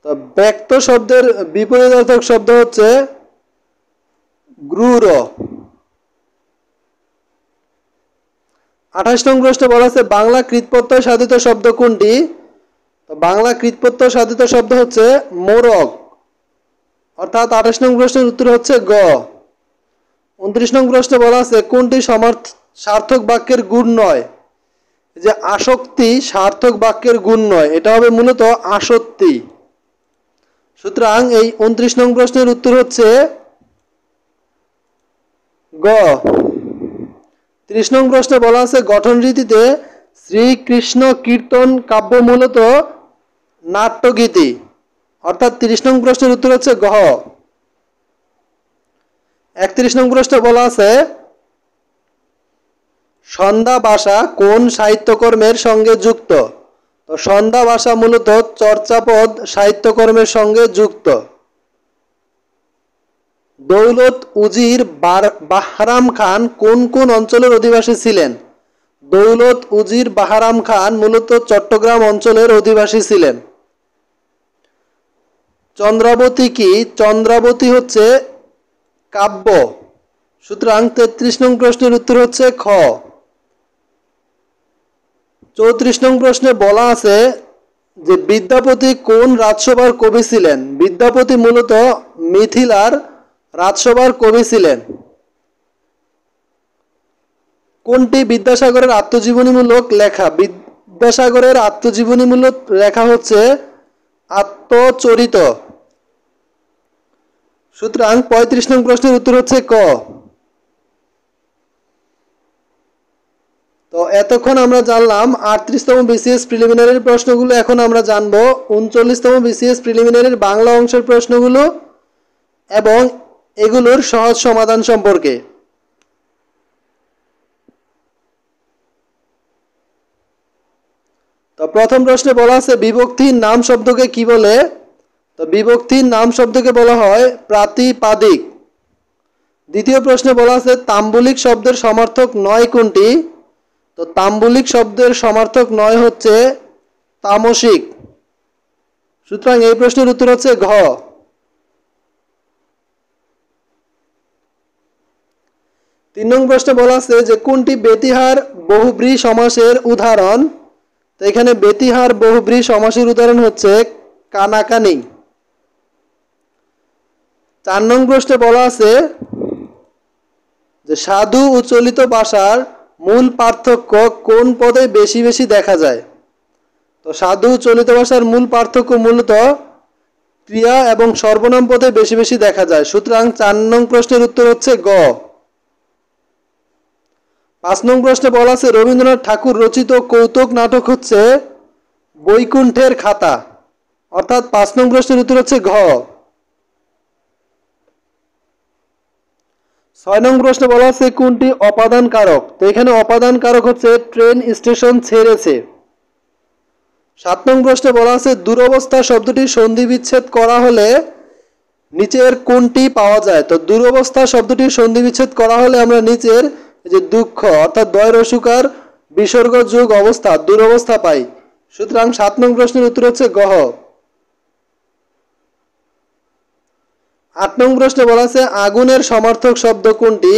তো ব্যক্ত শব্দের বিপরীতার্থক শব্দ হচ্ছে গ্রুর। 28 নং প্রশ্নে বলা আছে বাংলা কৃৎপ্রত্যয় সাধিত শব্দ কোনটি। তো বাংলা কৃৎপ্রত্যয় সাধিত শব্দ হচ্ছে মোরগ, অর্থাৎ 28 নং প্রশ্নের উত্তর হচ্ছে গ। 29 নং প্রশ্নে বলা আছে কোনটি সার্থক বাক্যের গুণ নয়। যে আসক্তি সার্থক বাক্যের গুণ নয়, এটা হবে মূলত আসক্তি। সুতরাং এই 29 নং প্রশ্নের উত্তর হচ্ছে গ। 30 নং প্রশ্নে বলা আছে গঠন রীতিতে শ্রীকৃষ্ণ কীর্তন কাব্য মূলত নাট্যগীতি, অর্থাৎ 30 নং প্রশ্নের উত্তর হচ্ছে গ। 31 নং প্রশ্নে বলা আছে সন্ধ্যা ভাষা কোন সাহিত্যকর্মের সঙ্গে যুক্ত। তো সন্ধ্যা ভাষা মূলত চর্যাপদ সাহিত্যকর্মের সঙ্গে যুক্ত। দৌলত উজির বাহরাম খান কোন কোন অঞ্চলের অধিবাসী ছিলেন। দৌলত উজির বাহরাম খান মূলত চট্টগ্রাম অঞ্চলের অধিবাসী ছিলেন। চন্দ্রাবতী কি। চন্দ্রাবতী হচ্ছে কাব্য। সুতরাং 33 নং প্রশ্নের উত্তর হচ্ছে খ। 34 নং প্রশ্নে বলা আছে যে বিদ্যাপতি কোন রাজসভার কবি ছিলেন। বিদ্যাপতি মূলত মিথিলার রাজসভার কবি ছিলেন। কোনটি বিদ্যাসাগরের আত্মজীবনীমূলক লেখা। বিদ্যাসাগরের আত্মজীবনীমূলক লেখা হচ্ছে আত্মচরিত। সুতরাং 35 নং প্রশ্নের উত্তর হচ্ছে ক। তো এতক্ষণ আমরা জানলাম 38তম বিসিএস প্রিলিমিনারির প্রশ্নগুলো। এখন আমরা জানবো 39তম বিসিএস প্রিলিমিনারির বাংলা অংশের প্রশ্নগুলো এবং এগুলোর সহজ সমাধান সম্পর্কে। তো প্রথম প্রশ্নে বলা আছে বিভক্তির নাম শব্দকে কি বলে। তো বিভক্তির নাম শব্দকে বলা হয় প্রাতিপাদিক। দ্বিতীয় প্রশ্নে বলা আছে তাম্বুলিক শব্দের সমার্থক নয় কোনটি। তো তাম্বুলিক শব্দের সমার্থক নয় হচ্ছে তামসিক। সুতরাং এই প্রশ্নের উত্তর হচ্ছে ঘ। 3 নং প্রশ্নে বলা আছে যে কোনটি বেতিহার বহুব্রী সমাসের উদাহরণ। তো এখানে বেতিহার বহুব্রী সমাসের উদাহরণ হচ্ছে কানাকানি। 4 নং প্রশ্নে বলা আছে যে সাধু ও চলিত ভাষার মূল পার্থক্য কোন পদে বেশি বেশি দেখা যায়। তো সাধু চলিত ভাষার মূল পার্থক্য মূলত ক্রিয়া এবং সর্বনাম পদে বেশি বেশি দেখা যায়। সুতরাং 4 নং প্রশ্নের উত্তর হচ্ছে গ। 5 নং প্রশ্নে বলা আছে রবীন্দ্রনাথ ঠাকুর রচিত কৌতুক নাটক হচ্ছে বৈকুণ্ঠের খাতা, অর্থাৎ 5 নং প্রশ্নের উত্তর হচ্ছে ঘ। 6 নং প্রশ্নে বলা আছে কোনটি অপাদান কারক। তো এখানে অপাদান কারক হচ্ছে ট্রেন স্টেশন ছেড়েছে। 7 নং প্রশ্নে বলা আছে দুরবস্থা শব্দটি সন্ধি বিচ্ছেদ করা হলে নিচের কোনটি পাওয়া যায়। তো দুরবস্থা শব্দটি সন্ধি বিচ্ছেদ করা হলে আমরা নিচের যে দুঃখ অর্থাৎ দয় রসুকার বিসর্গ যোগ অবস্থা দুরবস্থা পাই। সুতরাং 7 নং প্রশ্নের উত্তর হচ্ছে গ। 8 নং প্রশ্নে বলা আছে আগুনের সমার্থক শব্দ কোনটি।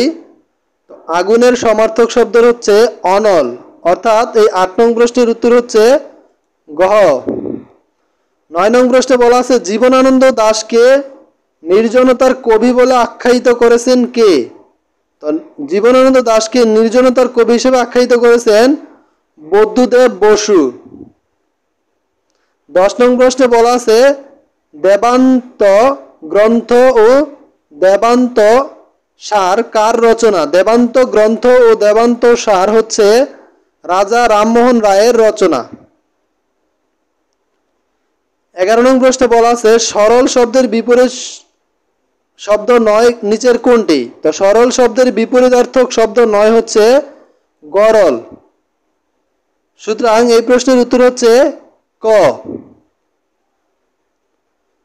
তো আগুনের সমার্থক শব্দ হচ্ছে অনল, অর্থাৎ এই 8 নং প্রশ্নের উত্তর হচ্ছে গ। 9 নং প্রশ্নে বলা আছে জীবনানন্দ দাশকে নির্জনতার কবি বলে আখ্যায়িত করেছেন কে। তো জীবনানন্দ দাশকে নির্জনতার কবি হিসেবে আখ্যায়িত করেছেন বুদ্ধদেব বসু। 10 নং প্রশ্নে বলা আছে দেবান্ত গ্রন্থ ও দেবান্ত সার কার রচনা? দেবান্ত গ্রন্থ ও দেবান্ত সার হচ্ছে রাজা রামমোহন রায়ের রচনা। 11 নং প্রশ্নে বলা আছে সরল শব্দের বিপরীত শব্দ নয় নিচের কোনটি? তো সরল শব্দের বিপরীতার্থক শব্দ নয় হচ্ছে গরল। সুতরাং এই প্রশ্নের উত্তর হচ্ছে ক।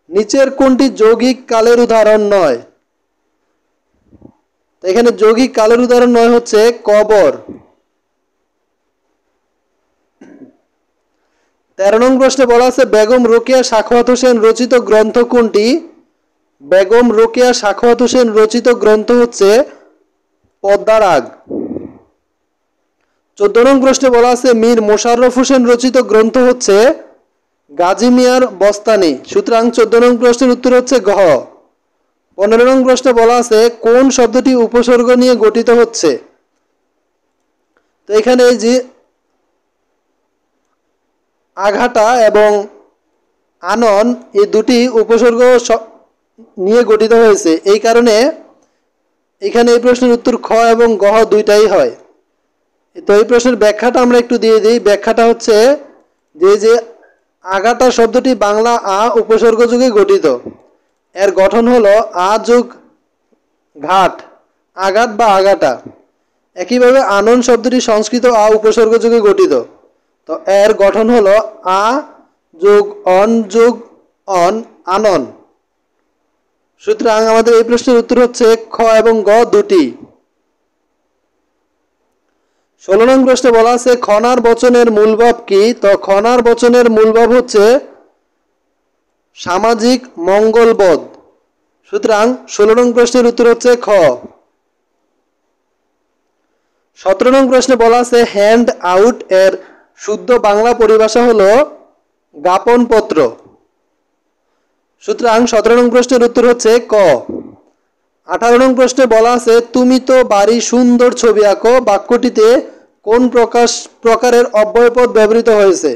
নিচের কোনটি যৌগিক কালের উদাহরণ নয়? তো এখানে যৌগিক কালের উদাহরণ নয় হচ্ছে কবর। 13 নং প্রশ্নে বলা আছে বেগম রোকেয়া সাখাওয়াত হোসেন রচিত গ্রন্থ কোনটি? বেগম রোকেয়া সাখাওয়াত হোসেন রচিত গ্রন্থ হচ্ছে পদ্মারাগ। 14 নং প্রশ্নে বলা আছে মীর মোশাররফ হোসেন রচিত গ্রন্থ হচ্ছে গাজী মিয়ার বস্তানি। সুতরাং 14 নং প্রশ্নের উত্তর হচ্ছে ঘ। 15 নং প্রশ্নে বলা আছে কোন শব্দটি উপসর্গ নিয়ে গঠিত হচ্ছে? তো এখানে এই যে আঘাটা এবং আনন এই দুটি উপসর্গ নিয়ে গঠিত হয়েছে, এই কারণে এখানে এই প্রশ্নের উত্তর খ এবং গ দুইটাই হয়। তো এই প্রশ্নের ব্যাখ্যাটা আমরা একটু দিয়ে দিই। ব্যাখ্যাটা হচ্ছে যে আগাটা শব্দটি বাংলা আ উপসর্গ যুগে গঠিত, এর গঠন হলো আ যোগ ঘাট, আঘাত বা আগাটা। একইভাবে আনন শব্দটি সংস্কৃত আ উপসর্গ যুগে গঠিত, তো এর গঠন হলো আ যোগ অন আনন। সুতরাং আমাদের এই প্রশ্নের উত্তর হচ্ছে খ এবং গ দুটি। 16 নং প্রশ্নে বলা আছে খনার বচনের মূলভাব কি? তো খনার বচনের মূলভাব হচ্ছে সামাজিক মঙ্গলবোধ। সুতরাং 16 নং প্রশ্নের উত্তর হচ্ছে খ। 17 নং প্রশ্নে বলা আছে হ্যান্ড আউট এর শুদ্ধ বাংলা পরিভাষা হলো জ্ঞাপন পত্র। সুতরাং 17 নং প্রশ্নের উত্তর হচ্ছে ক। 18 নং প্রশ্নে বলা আছে তুমি তো বাড়ি সুন্দর ছবি আঁকো বাক্যটিতে কোন প্রকারের অব্যয়পদ ব্যবহৃত হয়েছে?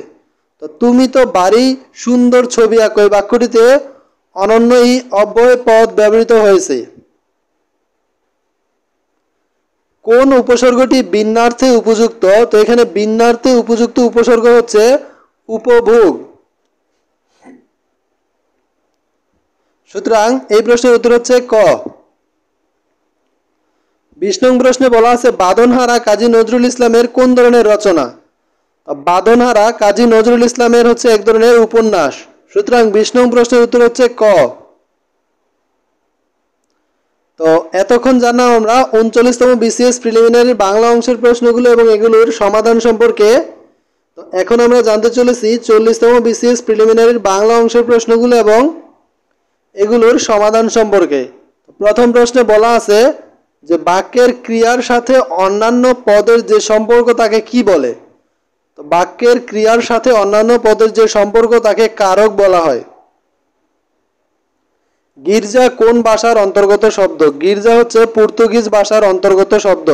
তো তুমি তো বাড়ি সুন্দর ছবি আঁকো এই বাক্যটিতে অনন্য ই অব্যয়পদ ব্যবহৃত হয়েছে। কোন উপসর্গটি ভিন্নার্থে উপযুক্ত? তো এখানে ভিন্নার্থে উপযুক্ত উপসর্গ হচ্ছে উপভোগ। সুতরাং এই প্রশ্নের উত্তর হচ্ছে ক। 20 নং প্রশ্নে বলা আছে বাঁধনহারা কাজী নজরুল ইসলামের কোন ধরনের রচনা? বাঁধনহারা কাজী নজরুল ইসলামের হচ্ছে এক ধরনের উপন্যাস। সুতরাং 20 নং প্রশ্নের উত্তর হচ্ছে ক। তো এতক্ষণ জানলাম আমরা 39তম বিসিএস প্রিলিমিনারি বাংলা অংশের প্রশ্নগুলো এবং এগুলোর সমাধান সম্পর্কে। তো এখন আমরা জানতে চলেছি 40তম বিসিএস প্রিলিমিনারির বাংলা অংশের প্রশ্নগুলো এবং এগুলোর সমাধান সম্পর্কে। প্রথম প্রশ্নে বলা আছে যে বাক্যের ক্রিয়ার সাথে অন্যান্য পদের যে সম্পর্ক তাকে কি বলে? তো বাক্যের ক্রিয়ার সাথে অন্যান্য পদের যে সম্পর্ক তাকে কারক বলা হয়। গির্জা কোন ভাষার অন্তর্গত শব্দ? গির্জা হচ্ছে পর্তুগিজ ভাষার অন্তর্গত শব্দ।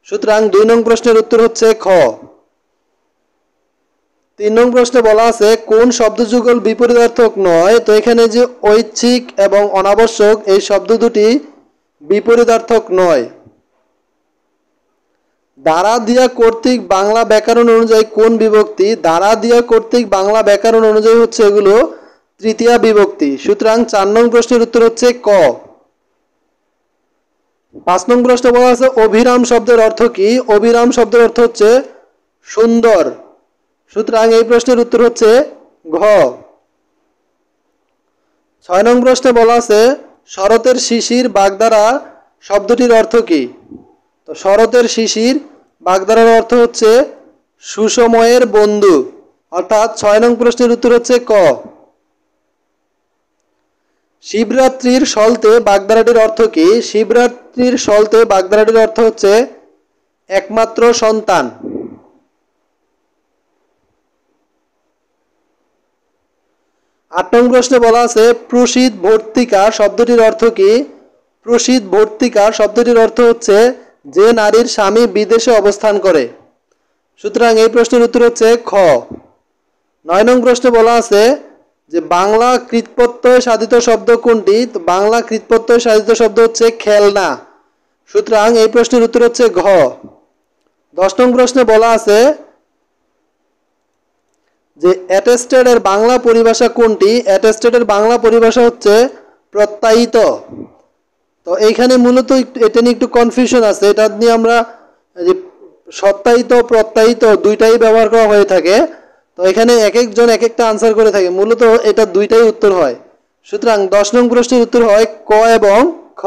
সুতরাং 2 নং প্রশ্নের উত্তর হচ্ছে খ। 3 নং প্রশ্নে বলা আছে কোন শব্দযুগল বিপরীতার্থক নয়? তো এখানে যে ঐচ্ছিক এবং অনাবশ্যক এই শব্দ দুটি বিপরীতার্থক নয়। দ্বারা দিয়া কর্তৃক বাংলা ব্যাকরণ অনুযায়ী কোন বিভক্তি? দ্বারা দিয়া কর্তৃক বাংলা ব্যাকরণ অনুযায়ী হচ্ছে এগুলো তৃতীয়া বিভক্তি। সুতরাং 4 নং প্রশ্নের উত্তর হচ্ছে ক। 5 নং প্রশ্নে বলা আছে অভিরাম শব্দের অর্থ কি? অভিরাম শব্দের অর্থ হচ্ছে সুন্দর। সুতরাং এই প্রশ্নের উত্তর হচ্ছে ঘ। 6 নং প্রশ্নে বলা আছে শরতের শিশির বাগধারা শব্দটির অর্থ কি? তো শরতের শিশির বাগধারার অর্থ হচ্ছে সুসময়ের বন্ধু, অর্থাৎ 6 নং প্রশ্নের উত্তর হচ্ছে ক। শিবরাত্রির সলতে বাগধারাটির অর্থ কি? শিবরাত্রির সলতে বাগধারাটির অর্থ হচ্ছে একমাত্র সন্তান। 8 নং প্রশ্নে বলা আছে প্রসিদ ভর্তিকা শব্দটির অর্থ কি? প্রসিদ ভর্তিকা শব্দটির অর্থ হচ্ছে যে নারীর স্বামী বিদেশে অবস্থান করে। সুতরাং এই প্রশ্নের উত্তর হচ্ছে খ। 9 নং প্রশ্নে বলা আছে যে বাংলা কৃতপত্য কৃৎপ্রত্যয় সাধিত শব্দ কোনটি? তো বাংলা কৃৎপ্রত্যয় সাধিত শব্দ হচ্ছে খেলনা। সুতরাং এই প্রশ্নের উত্তর হচ্ছে ঘ। 10 নং প্রশ্নে বলা আছে যে অ্যাটেস্টেড এর বাংলা পরিভাষা কোনটি? অ্যাটেস্টেড এর বাংলা পরিভাষা হচ্ছে প্রত্যায়িত। তো এইখানে মূলত এটা নিয়ে একটু কনফিউশন আছে, এটা নিয়ে আমরা যে সত্যায়িত প্রত্যায়িত দুইটাই ব্যবহার করা হয়ে থাকে। তো এখানে এক একজন এক একটা আনসার করে থাকে, মূলত এটা দুইটাই উত্তর হয়। সুতরাং 10 নং প্রশ্নের উত্তর হয় ক এবং খ।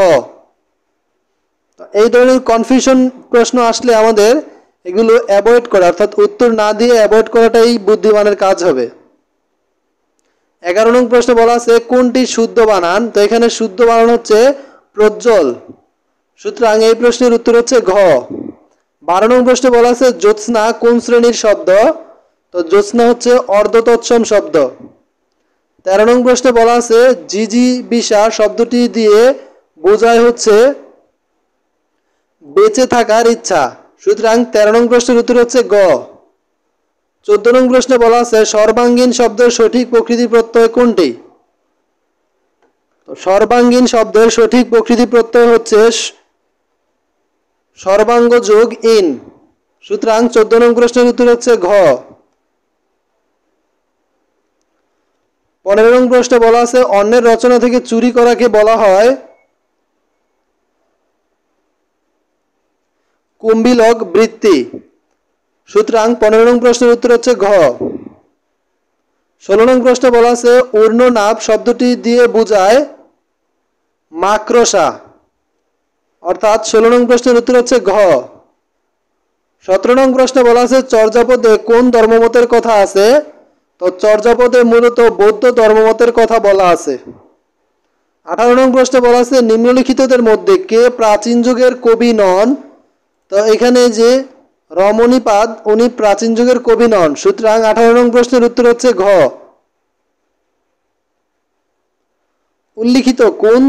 এই ধরনের কনফিউশন প্রশ্ন আসলে আমাদের এগুলো অ্যাভয়েড করা, অর্থাৎ উত্তর না দিয়ে অ্যাভয়েড করাটাই বুদ্ধিমানের কাজ হবে। 11 নং প্রশ্নে বলা আছে কোনটি শুদ্ধ বানান? তো এখানে শুদ্ধ বানান হচ্ছে প্রজ্জ্বল। সুতরাং এই প্রশ্নের উত্তর হচ্ছে ঘ। 12 নং প্রশ্নে বলা আছে জ্যোৎস্না কোন শ্রেণীর শব্দ? তো জ্যোৎস্না হচ্ছে অর্ধতৎসম শব্দ। 13 নং প্রশ্নে বলা আছে জিজিবিষা শব্দটি দিয়ে বোঝায় হচ্ছে বেঁচে থাকার ইচ্ছা। সুতরাং 13 নং প্রশ্নের উত্তর হচ্ছে গ। 14 নং প্রশ্নে বলা আছে সর্বাঙ্গীন শব্দের সঠিক প্রকৃতি প্রত্যয় কোনটি? তো সর্বাঙ্গীন শব্দের সঠিক প্রকৃতি প্রত্যয় হচ্ছে সর্বাঙ্গ যোগ ইন। সুতরাং 14 নং প্রশ্নের উত্তর হচ্ছে ঘ। 15 নং প্রশ্নে বলা আছে অন্যের রচনা থেকে চুরি করাকে বলা হয় কুম্ভিলক বৃত্তি। সুতরাং 15 নং প্রশ্নের উত্তর হচ্ছে ঘ। 16 নং প্রশ্নে বলা আছে ঊর্ধ্বনাভ শব্দটি দিয়ে বোঝায় মাকড়সা, অর্থাৎ 16 নং প্রশ্নের উত্তর হচ্ছে ঘ। 17 নং প্রশ্নে বলা আছে চর্যাপদে কোন ধর্মমতের কথা আছে? তো চর্যাপদে মূলত বৌদ্ধ ধর্মমতের কথা বলা আছে। 18 নং প্রশ্নে বলা আছে নিম্নলিখিতদের মধ্যে কে প্রাচীন যুগের কবি নন? তো এখানে যে রমণীপাদ উনি প্রাচীন যুগের কবি নন। সুতরাং 18 নং প্রশ্নের উত্তর হচ্ছে ঘ। উল্লিখিত কোন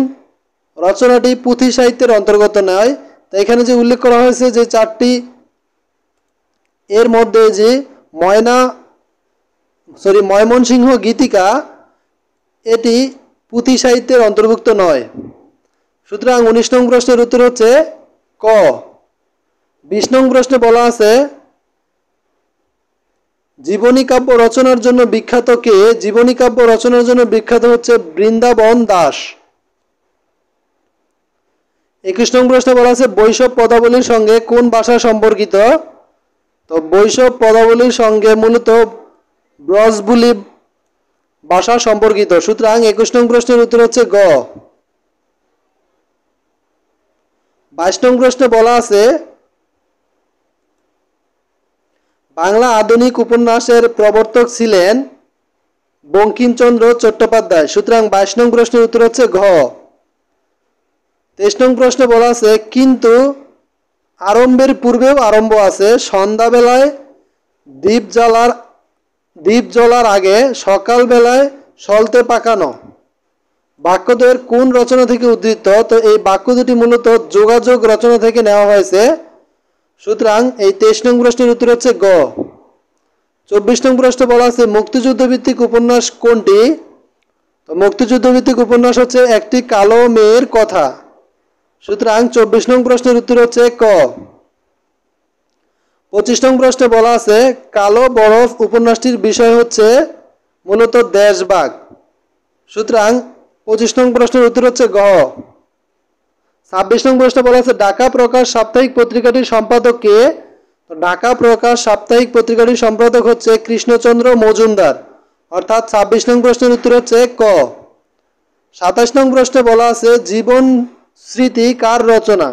রচনাটি পুঁথি সাহিত্যের অন্তর্গত নয়? তো এখানে যে উল্লেখ করা হয়েছে যে চারটি, এর মধ্যে যে ময়মনসিংহ গীতিকা এটি পুঁথি সাহিত্যের অন্তর্ভুক্ত নয়। সুতরাং 19 নং প্রশ্নের উত্তর হচ্ছে ক। 20 নং প্রশ্নে বলা আছে জীবনী কাব্য রচনার জন্য বিখ্যাত কে? জীবনী কাব্য রচনার জন্য বিখ্যাত হচ্ছে বৃন্দাবন দাস। 21 নং প্রশ্নে বলা আছে বৈষ্ণব পদাবলীর সঙ্গে কোন ভাষা সম্পর্কিত? তো বৈষ্ণব পদাবলীর সঙ্গে মূলত ব্রজবুলি ভাষা সম্পর্কিত। সুতরাং 21 নং প্রশ্নের উত্তর হচ্ছে গ। 22 নং প্রশ্নে বলা আছে বাংলা আধুনিক উপন্যাসের প্রবর্তক ছিলেন বঙ্কিমচন্দ্র চট্টোপাধ্যায়। সুতরাং 22 নং প্রশ্নের উত্তর হচ্ছে ঘ। 23 নং প্রশ্নে বলা আছে কিন্তু আরম্ভের পূর্বেও আরম্ভ আছে সন্ধ্যাবেলায় দীপ জ্বলার আগে সকালবেলায় সলতে পাকানো। বাক্যদ্বয়ের কোন রচনা থেকে উদ্ধৃত? তো এই বাক্য দুটি মূলত যোগাযোগ রচনা থেকে নেওয়া হয়েছে। সুতরাং এই 23 নং প্রশ্নের উত্তর হচ্ছে গ। 24 নং প্রশ্নে বলা আছে মুক্তিযুদ্ধ ভিত্তিক উপন্যাস কোনটি? তো মুক্তিযুদ্ধ ভিত্তিক উপন্যাস হচ্ছে একটি কালো মেয়ের কথা। সুতরাং 24 নং প্রশ্নের উত্তর হচ্ছে ক। 25 নং প্রশ্নে বলা আছে কালো বরফ উপন্যাসটির বিষয় হচ্ছে মূলত দেশভাগ। সুতরাং 25 নং প্রশ্নের উত্তর হচ্ছে গ। 26 নং প্রশ্নে বলা আছে ঢাকা প্রকাশ সাপ্তাহিক পত্রিকাটির সম্পাদক কে? তো ঢাকা প্রকাশ সাপ্তাহিক পত্রিকাটির সম্পাদক হচ্ছে কৃষ্ণচন্দ্র মজুমদার, অর্থাৎ 26 নং প্রশ্নের উত্তর হচ্ছে ক। 27 নং প্রশ্নে বলা আছে জীবন স্মৃতি কার রচনা?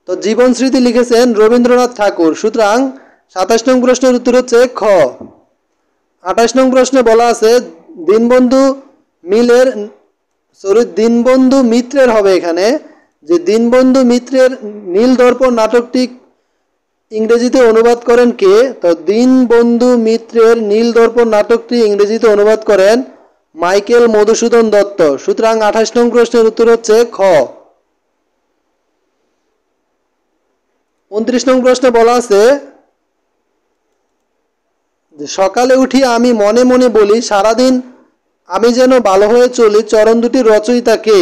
তো জীবন স্মৃতি লিখেছেন রবীন্দ্রনাথ ঠাকুর। সুতরাং 27 নং প্রশ্নের উত্তর হচ্ছে খ। 28 নং প্রশ্নে বলা আছে দীনবন্ধু মিত্রের হবে এখানে যে দীনবন্ধু মিত্রের নীলদর্পণ নাটকটি ইংরেজিতে অনুবাদ করেন কে? তো দীনবন্ধু মিত্রের নীলদর্পণ নাটকটি ইংরেজিতে অনুবাদ করেন মাইকেল মধুসূদন দত্ত। সুতরাং 28 নং প্রশ্নের উত্তর হচ্ছে খ। 29 নং প্রশ্নে বলা আছে যে সকালে উঠি আমি মনে মনে বলি সারাদিন আমি যেন ভালো হয়ে চলি চরণ দুটির রচয়িতা কে?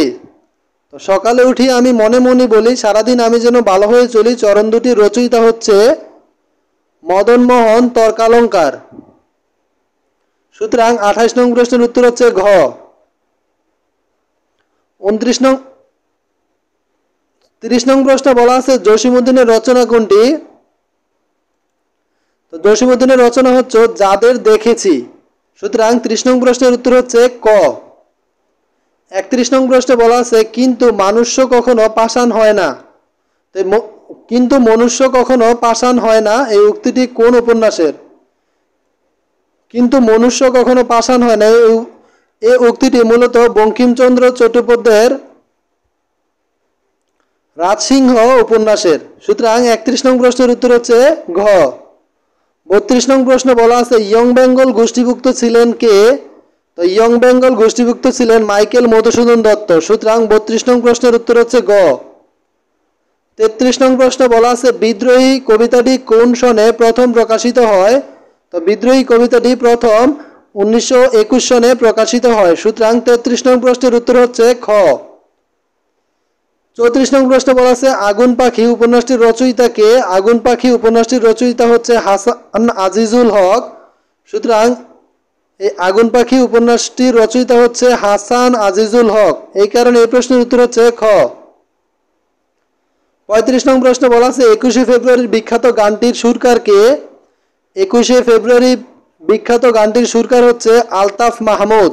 তো সকালে উঠি আমি মনে মনে বলি সারাদিন আমি যেন ভালো হয়ে চলি চরণ দুটির রচয়িতা হচ্ছে মদনমোহন তর্কালঙ্কার। সুতরাং 28 নং প্রশ্নের উত্তর হচ্ছে ঘ। 30 নং প্রশ্ন বলা আছে জসীমউদ্দীনের রচনা কোনটি? তো জসীমউদ্দীনের রচনা হচ্ছে যাদের দেখেছি। সুতরাং 30 নং প্রশ্নের উত্তর হচ্ছে ক। 31 নং প্রশ্নে বলা আছে কিন্তু মনুষ্য কখনো পাষাণ হয় না। কিন্তু মনুষ্য কখনো পাষাণ হয় না এই উক্তিটি কোন উপন্যাসের? কিন্তু মনুষ্য কখনো পাষাণ হয় না এই উক্তিটি মূলত বঙ্কিমচন্দ্র চট্টোপাধ্যায়ের রাজসিংহ উপন্যাসের। সুতরাং 31 নং প্রশ্নের উত্তর হচ্ছে ঘ। 32 নং প্রশ্ন বলা আছে ইয়ং বেঙ্গল গোষ্ঠীভুক্ত ছিলেন কে? তো ইয়ং বেঙ্গল গোষ্ঠীভুক্ত ছিলেন মাইকেল মধুসূদন দত্ত। সুতরাং 32 নং প্রশ্নের উত্তর হচ্ছে গ। 33 নং প্রশ্ন বলা আছে বিদ্রোহী কবিতাটি কোন সনে প্রথম প্রকাশিত হয়? তো বিদ্রোহী কবিতাটি প্রথম 1921 সনে প্রকাশিত হয়। সুতরাং 33 নং প্রশ্নের উত্তর হচ্ছে খ। 34 নং প্রশ্ন বলা আছে আগুন পাখি উপন্যাসটির রচয়িতা কে? আগুন পাখি উপন্যাসটির রচয়িতা হচ্ছে হাসান আজিজুল হক। সুতরাং এই আগুন পাখি উপন্যাসটির রচয়িতা হচ্ছে হাসান আজিজুল হক। এই কারণে এই প্রশ্নের উত্তর হচ্ছে খ। 35 নং প্রশ্ন বলা আছে 21শে ফেব্রুয়ারির বিখ্যাত গানটির সুরকার কে? 21শে ফেব্রুয়ারি বিখ্যাত গানটির সুরকার হচ্ছে আলতাফ মাহমুদ।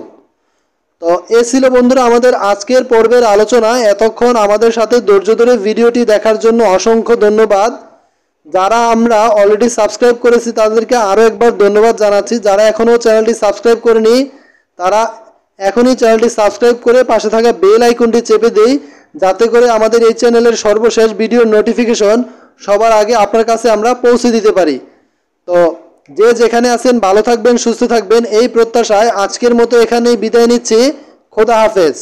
তো এ ছিল বন্ধুরা আমাদের আজকের পর্বের আলোচনা। এতক্ষণ আমাদের সাথে ধৈর্য ধরে ভিডিওটি দেখার জন্য অসংখ্য ধন্যবাদ। যারা আমরা অলরেডি সাবস্ক্রাইব করেছি তাদেরকে আরও একবার ধন্যবাদ জানাচ্ছি। যারা এখনও চ্যানেলটি সাবস্ক্রাইব করেনি তারা এখনই চ্যানেলটি সাবস্ক্রাইব করে পাশে থাকা বেল আইকনটি চেপে দেই, যাতে করে আমাদের এই চ্যানেলের সর্বশেষ ভিডিওর নোটিফিকেশন সবার আগে আপনার কাছে আমরা পৌঁছে দিতে পারি। তো যে যেখানে আছেন ভালো থাকবেন, সুস্থ থাকবেন এই প্রত্যাশায় আজকের মতো এখানেই বিদায় নিচ্ছি। খোদা হাফেজ।